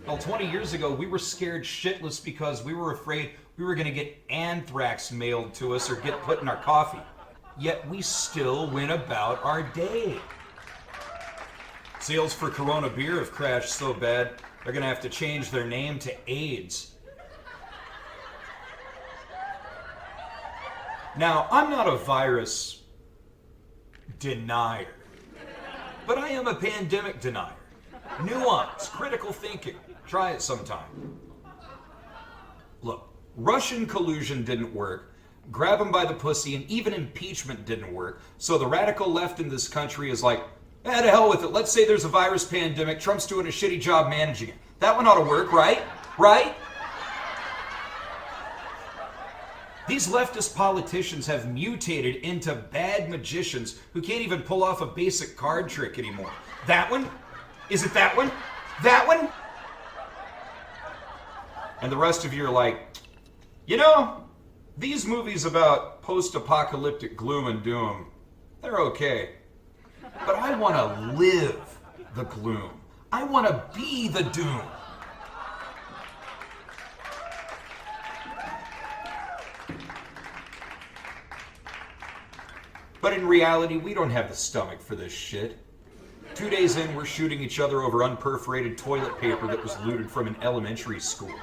Well, 20 years ago, we were scared shitless because we were afraid we were going to get anthrax mailed to us or get put in our coffee. Yet we still went about our day. Sales for Corona beer have crashed so bad, they're going to have to change their name to AIDS. Now, I'm not a virus denier, but I am a pandemic denier. Nuance, critical thinking. Try it sometime. Look, Russian collusion didn't work, grab him by the pussy, and even impeachment didn't work, so the radical left in this country is like, to hell with it. Let's say there's a virus pandemic. Trump's doing a shitty job managing it. That one ought to work, right? Right? These leftist politicians have mutated into bad magicians who can't even pull off a basic card trick anymore. That one? Is it that one? That one? And the rest of you are like, you know, these movies about post-apocalyptic gloom and doom, they're okay. But I want to live the gloom. I want to be the doom. But in reality, we don't have the stomach for this shit. 2 days in, we're shooting each other over unperforated toilet paper that was looted from an elementary school.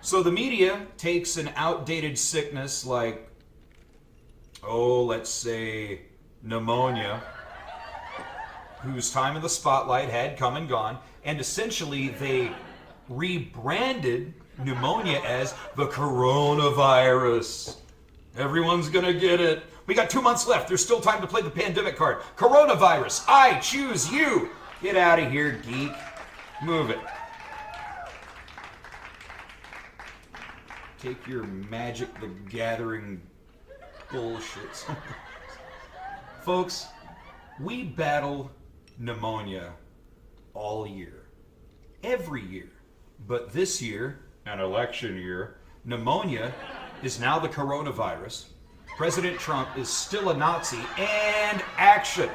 So the media takes an outdated sickness like, let's say pneumonia, whose time in the spotlight had come and gone, and essentially they rebranded pneumonia as the coronavirus. Everyone's gonna get it. We got 2 months left. There's still time to play the pandemic card. Coronavirus, I choose you. Get out of here, geek. Move it. Take your Magic the Gathering bullshit. Folks, we battle pneumonia all year. Every year. But this year, an election year, pneumonia is now the coronavirus. President Trump is still a Nazi, and action.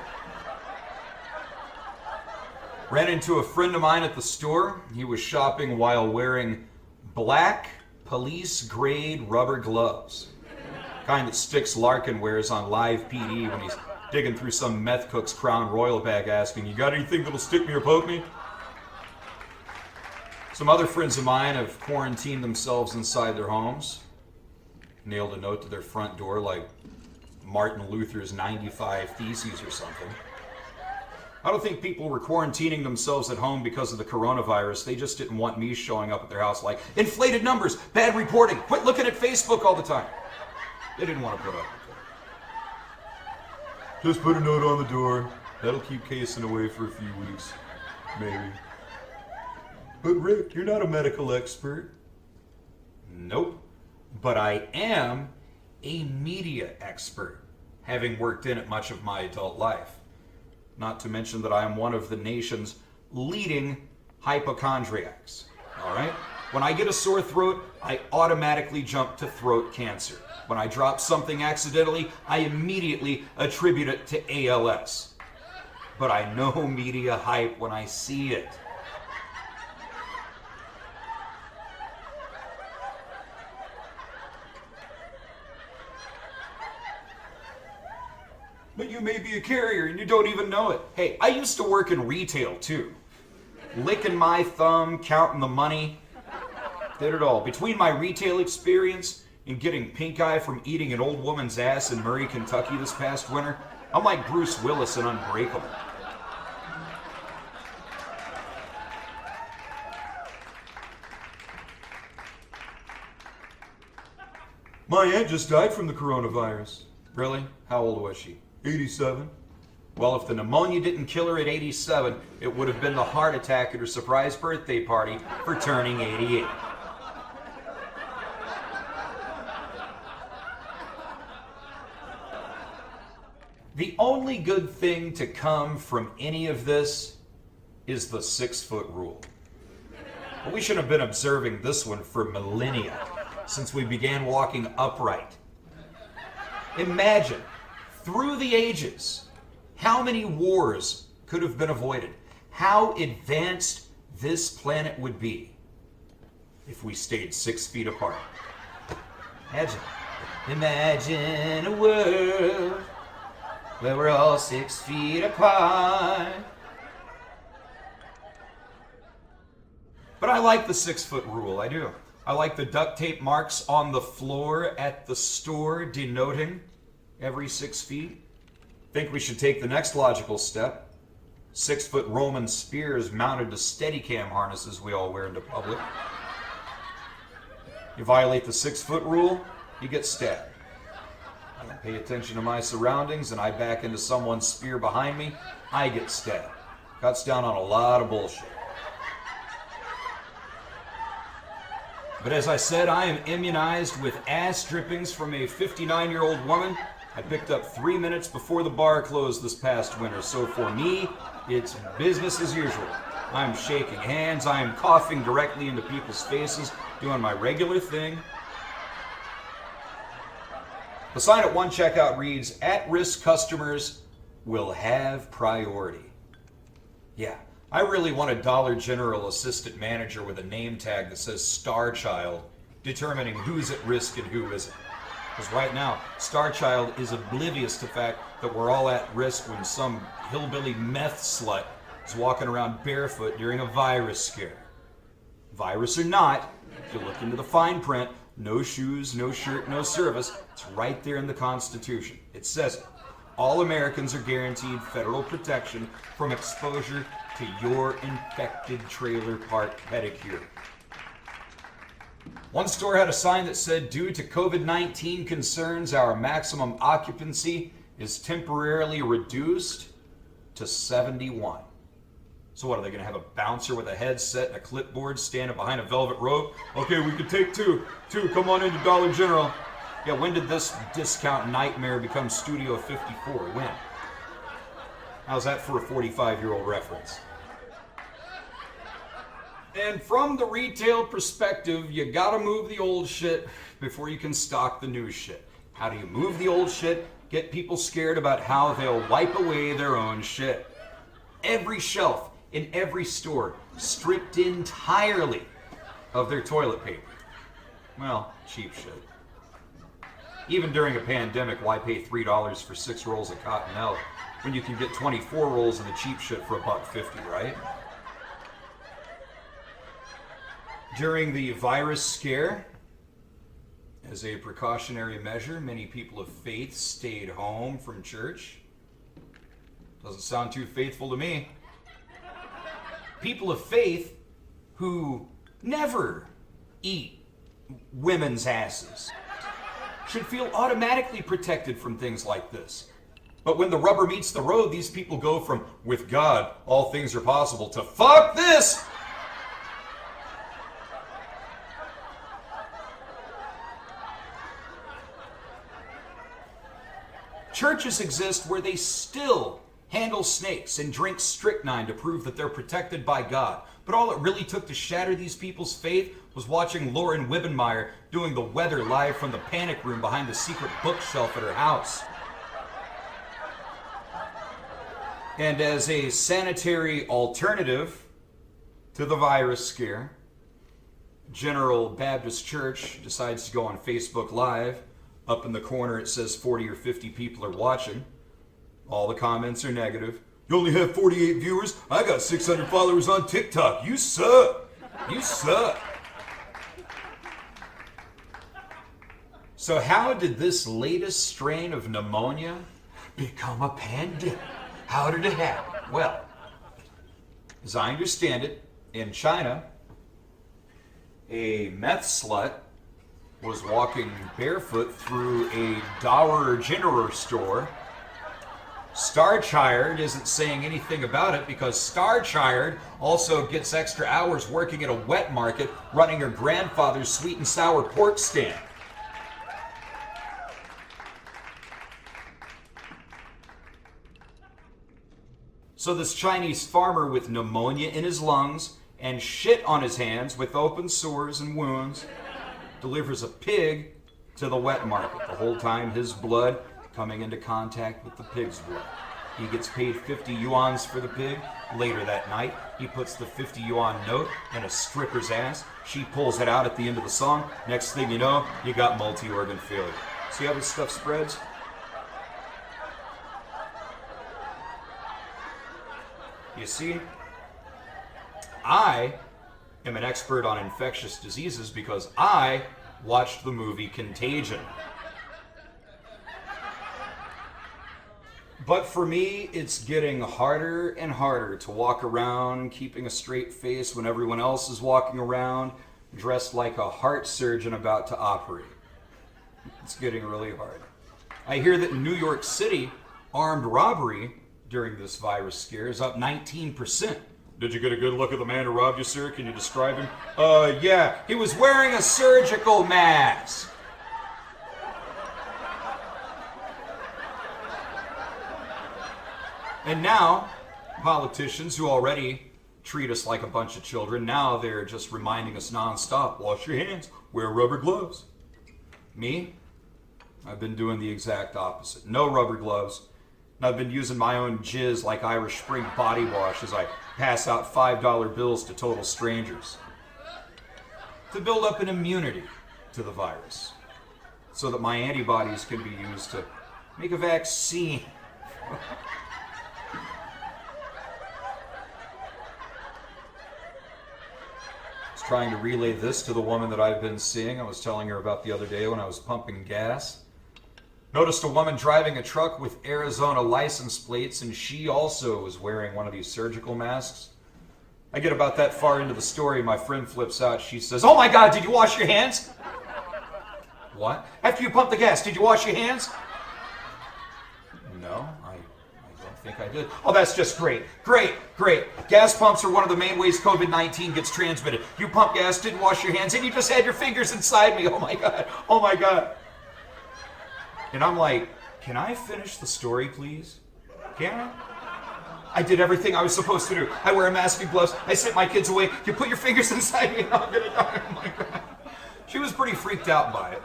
Ran into a friend of mine at the store. He was shopping while wearing black police-grade rubber gloves. Kind that Sticks Larkin wears on live PD when he's digging through some meth cook's Crown Royal bag asking, you got anything that'll stick me or poke me? Some other friends of mine have quarantined themselves inside their homes. Nailed a note to their front door like Martin Luther's 95 Theses or something. I don't think people were quarantining themselves at home because of the coronavirus. They just didn't want me showing up at their house like, inflated numbers, bad reporting, quit looking at Facebook all the time. They didn't want to put up with it. Just put a note on the door. That'll keep Cason away for a few weeks. Maybe. But Rick, you're not a medical expert. Nope. But I am a media expert, having worked in it much of my adult life. Not to mention that I am one of the nation's leading hypochondriacs. All right? When I get a sore throat, I automatically jump to throat cancer. When I drop something accidentally, I immediately attribute it to ALS. But I know media hype when I see it. But you may be a carrier and you don't even know it. Hey, I used to work in retail too. Licking my thumb, counting the money. Did it all. Between my retail experience and getting pink eye from eating an old woman's ass in Murray, Kentucky this past winter, I'm like Bruce Willis in Unbreakable. My aunt just died from the coronavirus. Really? How old was she? 87. Well, if the pneumonia didn't kill her at 87, it would have been the heart attack at her surprise birthday party for turning 88. The only good thing to come from any of this is the 6-foot rule. But we should have been observing this one for millennia, since we began walking upright. Imagine, through the ages, how many wars could have been avoided? how advanced this planet would be if we stayed 6 feet apart. Imagine a world where we're all 6 feet apart. But I like the 6-foot rule, I do. I like the duct tape marks on the floor at the store denoting every 6 feet. Think we should take the next logical step. 6-foot Roman spears mounted to Steadicam harnesses we all wear into public. You violate the 6-foot rule, you get stabbed. I don't pay attention to my surroundings and I back into someone's spear behind me, I get stabbed. Cuts down on a lot of bullshit. But as I said, I am immunized with ass drippings from a 59-year-old woman I picked up 3 minutes before the bar closed this past winter. So for me, it's business as usual. I'm shaking hands, I am coughing directly into people's faces, doing my regular thing. The sign at one checkout reads, "At-risk customers will have priority." Yeah, I really want a Dollar General assistant manager with a name tag that says Star Child, determining who's at risk and who isn't. Because right now, Star Child is oblivious to the fact that we're all at risk when some hillbilly meth slut is walking around barefoot during a virus scare. Virus or not, if you look into the fine print, no shoes, no shirt, no service, it's right there in the Constitution. It says it. All Americans are guaranteed federal protection from exposure to your infected trailer park pedicure. One store had a sign that said, "Due to COVID-19 concerns, our maximum occupancy is temporarily reduced to 71. So what, are they going to have a bouncer with a headset and a clipboard standing behind a velvet rope? "Okay, we could take two. Come on into Dollar General." Yeah, when did this discount nightmare become Studio 54? When? How's that for a 45-year-old reference? And from the retail perspective, you gotta move the old shit before you can stock the new shit. How do you move the old shit? Get people scared about how they'll wipe away their own shit. Every shelf in every store stripped entirely of their toilet paper. Well, cheap shit. Even during a pandemic, why pay $3 for 6 rolls of Cottonelle when you can get 24 rolls of the cheap shit for $1.50, right? During the virus scare, as a precautionary measure, many people of faith stayed home from church. Doesn't sound too faithful to me. People of faith who never eat women's asses should feel automatically protected from things like this. But when the rubber meets the road, these people go from "with God, all things are possible" to "fuck this." Churches exist where they still handle snakes and drink strychnine to prove that they're protected by God. But all it really took to shatter these people's faith was watching Lauren Wibbenmeyer doing the weather live from the panic room behind the secret bookshelf at her house. And as a sanitary alternative to the virus scare, General Baptist Church decides to go on Facebook Live. Up in the corner it says 40 or 50 people are watching. All the comments are negative. "You only have 48 viewers? I got 600 followers on TikTok. You suck. You suck." So how did this latest strain of pneumonia become a pandemic? How did it happen? Well, as I understand it, in China, a meth slut was walking barefoot through a Dollar General store. Starchild isn't saying anything about it because Starchild also gets extra hours working at a wet market running her grandfather's sweet and sour pork stand. So this Chinese farmer with pneumonia in his lungs and shit on his hands with open sores and wounds delivers a pig to the wet market, the whole time his blood coming into contact with the pig's blood. He gets paid 50 yuans for the pig. Later that night, he puts the 50 yuan note in a stripper's ass. She pulls it out at the end of the song. Next thing you know, you got multi-organ failure. See how this stuff spreads? You see, I am an expert on infectious diseases because I watched the movie Contagion. But for me, it's getting harder and harder to walk around keeping a straight face when everyone else is walking around dressed like a heart surgeon about to operate. It's getting really hard. I hear that in New York City, armed robbery during this virus scare is up 19%. Did you get a good look at the man who robbed you, sir? Can you describe him? Yeah, he was wearing a surgical mask. And now, politicians who already treat us like a bunch of children, now they're just reminding us nonstop, wash your hands, wear rubber gloves. Me? I've been doing the exact opposite. No rubber gloves. And I've been using my own jizz like Irish Spring body wash as I pass out $5 bills to total strangers. To build up an immunity to the virus. So that my antibodies can be used to make a vaccine. Trying to relay this to the woman that I've been seeing. I was telling her about the other day when I was pumping gas. Noticed a woman driving a truck with Arizona license plates, and she also was wearing one of these surgical masks. I get about that far into the story, my friend flips out. She says, "Oh my God, did you wash your hands?" What? After you pumped the gas, did you wash your hands? No, I don't think I did. Oh, that's just great. Great. Gas pumps are one of the main ways COVID-19 gets transmitted. You pump gas, didn't wash your hands, and you just had your fingers inside me. Oh my God. And I'm like, can I finish the story, please? Can I? I did everything I was supposed to do. I wear a mask and gloves. I sent my kids away. You put your fingers inside me and I'm gonna die. Oh my God. She was pretty freaked out by it.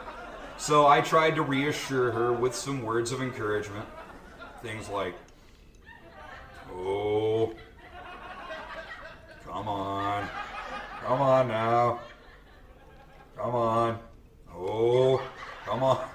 So I tried to reassure her with some words of encouragement. Things like, oh, come on now, come on, oh, come on.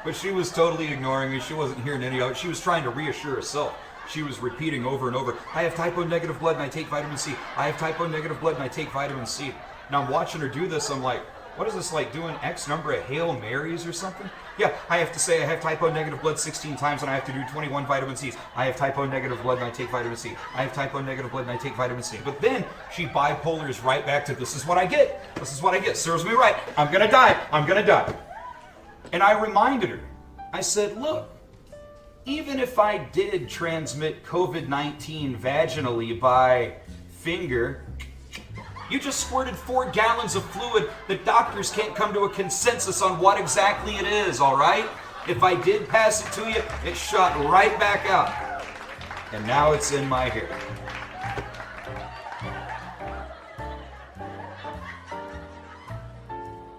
But she was totally ignoring me. She wasn't hearing any of it. She was trying to reassure herself. She was repeating over and over, I have type O negative blood and I take vitamin C. I have type O negative blood and I take vitamin C. Now I'm watching her do this. I'm like, what is this, like doing X number of Hail Marys or something? Yeah, I have to say I have type O negative blood 16 times and I have to do 21 vitamin C's. I have type O negative blood and I take vitamin C. I have type O negative blood and I take vitamin C. But then she bipolars right back to, this is what I get. This is what I get. Serves me right. I'm gonna die. I'm gonna die. And I reminded her. I said, look, even if I did transmit COVID-19 vaginally by finger, you just squirted 4 gallons of fluid that doctors can't come to a consensus on what exactly it is, all right? If I did pass it to you, it shot right back out. And now it's in my hair.